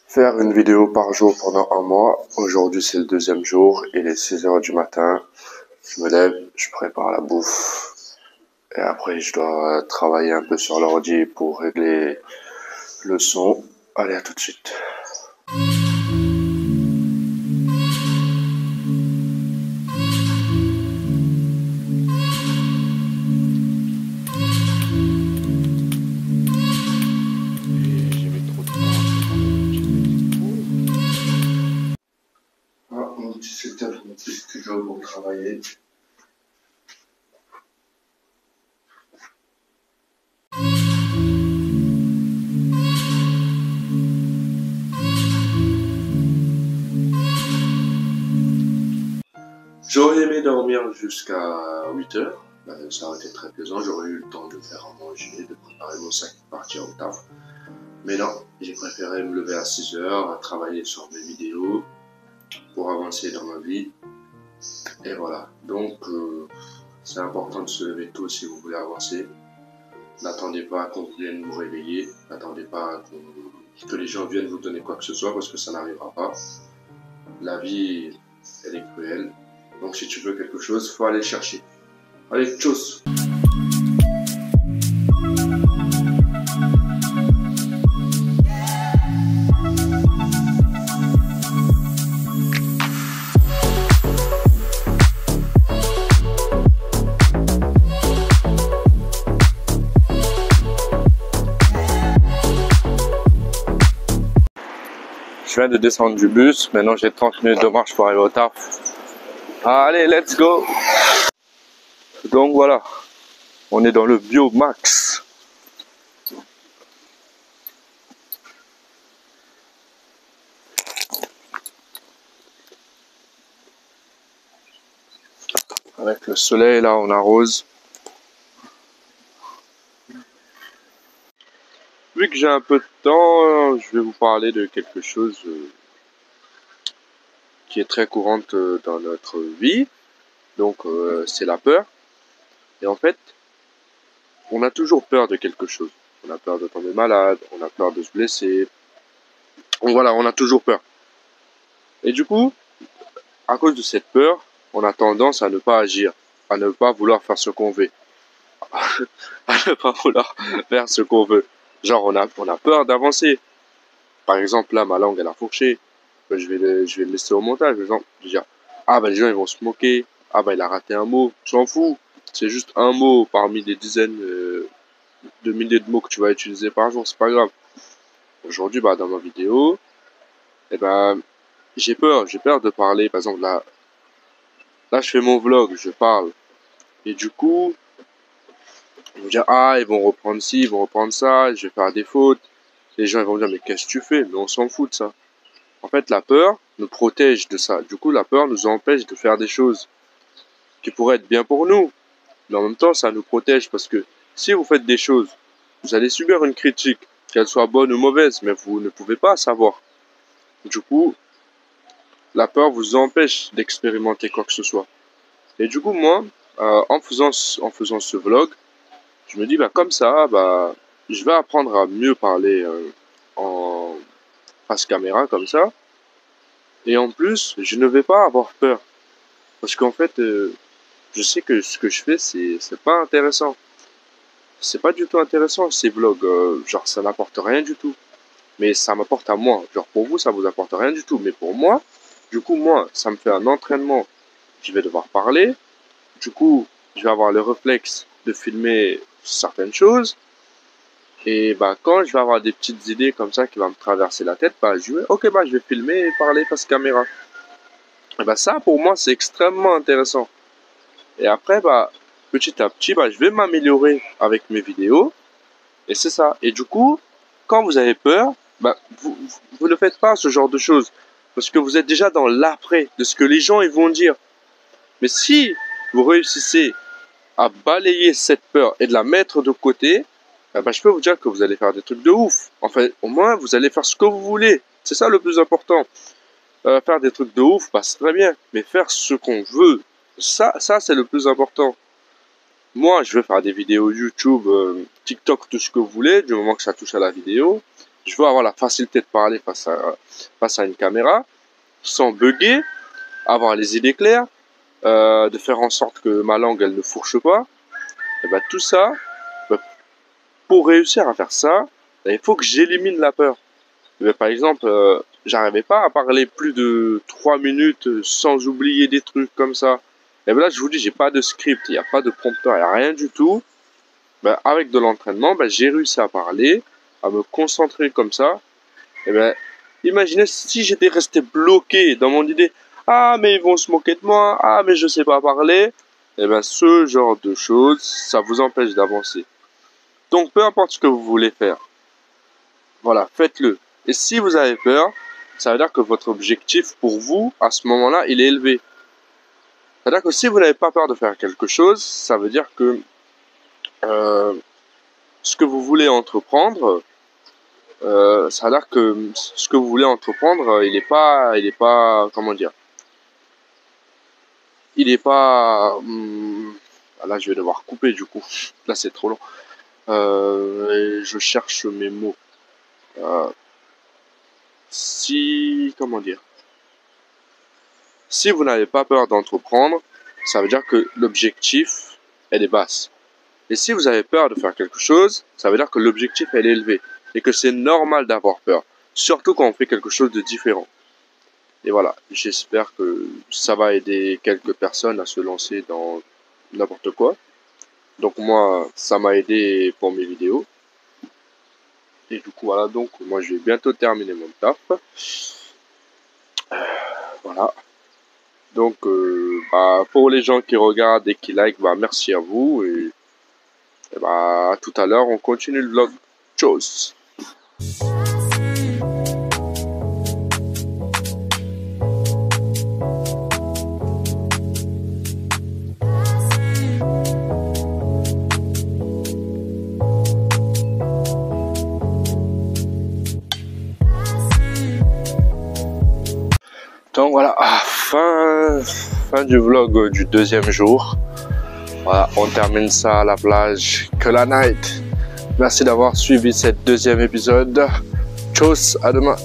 Faire une vidéo par jour pendant un mois. Aujourd'hui, c'est le deuxième jour. Il est 6 heures du matin. Je me lève, je prépare la bouffe. Et après, je dois travailler un peu sur l'ordi pour régler le son. Allez, à tout de suite. Ah, mon petit setup, mon petit studio pour travailler. J'aurais aimé dormir jusqu'à 8 heures. Ça aurait été très plaisant. J'aurais eu le temps de faire à manger, de préparer mon sac et partir au taf. Mais non, j'ai préféré me lever à 6 heures, travailler sur mes vidéos pour avancer dans ma vie. Et voilà. Donc, c'est important de se lever tôt si vous voulez avancer. N'attendez pas qu'on vienne vous réveiller. N'attendez pas que les gens viennent vous donner quoi que ce soit parce que ça n'arrivera pas. La vie, elle est cruelle. Donc, si tu veux quelque chose, faut aller le chercher. Allez, tchuss! Je viens de descendre du bus, maintenant j'ai 30 minutes de marche pour arriver au taf. Allez, let's go! Donc voilà, on est dans le Biomax. Avec le soleil là, on arrose. Vu que j'ai un peu de temps, je vais vous parler de quelque chose qui est très courante dans notre vie. Donc c'est la peur. Et en fait, on a toujours peur de quelque chose. On a peur de tomber malade, on a peur de se blesser. Donc voilà, on a toujours peur. Et du coup, à cause de cette peur, on a tendance à ne pas agir, à ne pas vouloir faire ce qu'on veut. À ne pas vouloir faire ce qu'on veut. Genre, on a peur d'avancer. Par exemple, là, ma langue, elle a fourché. Je vais le laisser au montage. Par exemple, je vais dire, ah bah les gens, ils vont se moquer. Ah bah il a raté un mot. Je m'en fous. C'est juste un mot parmi des dizaines de milliers de mots que tu vas utiliser par jour. C'est pas grave. Aujourd'hui, bah, dans ma vidéo, eh ben, j'ai peur de parler. Par exemple, là, je fais mon vlog, je parle. Et du coup, ils vont dire, ah, ils vont reprendre ci, ils vont reprendre ça, je vais faire des fautes. Les gens ils vont me dire, mais qu'est-ce que tu fais? Mais on s'en fout de ça. En fait, la peur nous protège de ça. Du coup, la peur nous empêche de faire des choses qui pourraient être bien pour nous. Mais en même temps, ça nous protège parce que si vous faites des choses, vous allez subir une critique, qu'elle soit bonne ou mauvaise, mais vous ne pouvez pas savoir. Du coup, la peur vous empêche d'expérimenter quoi que ce soit. Et du coup, moi, en faisant ce vlog, je me dis, bah, comme ça, bah, je vais apprendre à mieux parler en face caméra, comme ça. Et en plus, je ne vais pas avoir peur. Parce qu'en fait, je sais que ce que je fais, c'est pas intéressant. C'est pas du tout intéressant, ces vlogs. Genre, ça n'apporte rien du tout. Mais ça m'apporte à moi. Genre, pour vous, ça vous apporte rien du tout. Mais pour moi, du coup, moi, ça me fait un entraînement. Je vais devoir parler. Du coup, je vais avoir le réflexe de filmer certaines choses. Et bah, quand je vais avoir des petites idées comme ça qui vont me traverser la tête, bah, je vais filmer et parler face caméra. Et bah, ça, pour moi, c'est extrêmement intéressant. Et après, bah, petit à petit, bah, je vais m'améliorer avec mes vidéos. Et c'est ça. Et du coup, quand vous avez peur, bah, vous ne faites pas ce genre de choses. Parce que vous êtes déjà dans l'après, de ce que les gens ils vont dire. Mais si vous réussissez à balayer cette peur et de la mettre de côté, bah, je peux vous dire que vous allez faire des trucs de ouf. Enfin, au moins, vous allez faire ce que vous voulez. C'est ça le plus important. Faire des trucs de ouf, bah, c'est très bien. Mais faire ce qu'on veut, ça c'est le plus important. Moi, je vais faire des vidéos YouTube, TikTok, tout ce que vous voulez, du moment que ça touche à la vidéo. Je veux avoir la facilité de parler face à une caméra, sans bugger, avoir les idées claires, de faire en sorte que ma langue elle ne fourche pas. Et ben tout ça, ben, pour réussir à faire ça, ben, il faut que j'élimine la peur. Ben, par exemple, j'arrivais pas à parler plus de 3 minutes sans oublier des trucs comme ça. Et ben là, je vous dis, j'ai pas de script, il n'y a pas de prompteur, il n'y a rien du tout. Ben, avec de l'entraînement, ben, j'ai réussi à parler, à me concentrer comme ça. Et ben, imaginez si j'étais resté bloqué dans mon idée. Ah, mais ils vont se moquer de moi. Ah, mais je sais pas parler. Et ben, ce genre de choses, ça vous empêche d'avancer. Donc, peu importe ce que vous voulez faire, voilà, faites-le. Et si vous avez peur, ça veut dire que votre objectif pour vous, à ce moment-là, il est élevé. C'est-à-dire que si vous n'avez pas peur de faire quelque chose, ça veut dire que ce que vous voulez entreprendre, ça veut dire que ce que vous voulez entreprendre, il est pas, comment dire, il est pas, là je vais devoir couper du coup, là c'est trop long, je cherche mes mots, comment dire, si vous n'avez pas peur d'entreprendre, ça veut dire que l'objectif, elle est basse. Et si vous avez peur de faire quelque chose, ça veut dire que l'objectif, elle est élevé. Et que c'est normal d'avoir peur. Surtout quand on fait quelque chose de différent. Et voilà, j'espère que ça va aider quelques personnes à se lancer dans n'importe quoi. Donc moi, ça m'a aidé pour mes vidéos. Et du coup, voilà, donc moi je vais bientôt terminer mon taf. Voilà. Donc, pour les gens qui regardent et qui like, merci à vous. Et à tout à l'heure, on continue le vlog. Tchuss. Donc voilà, fin du vlog du deuxième jour. Voilà, on termine ça à la plage Que la Night. Merci d'avoir suivi cet deuxième épisode. Tchuss, à demain.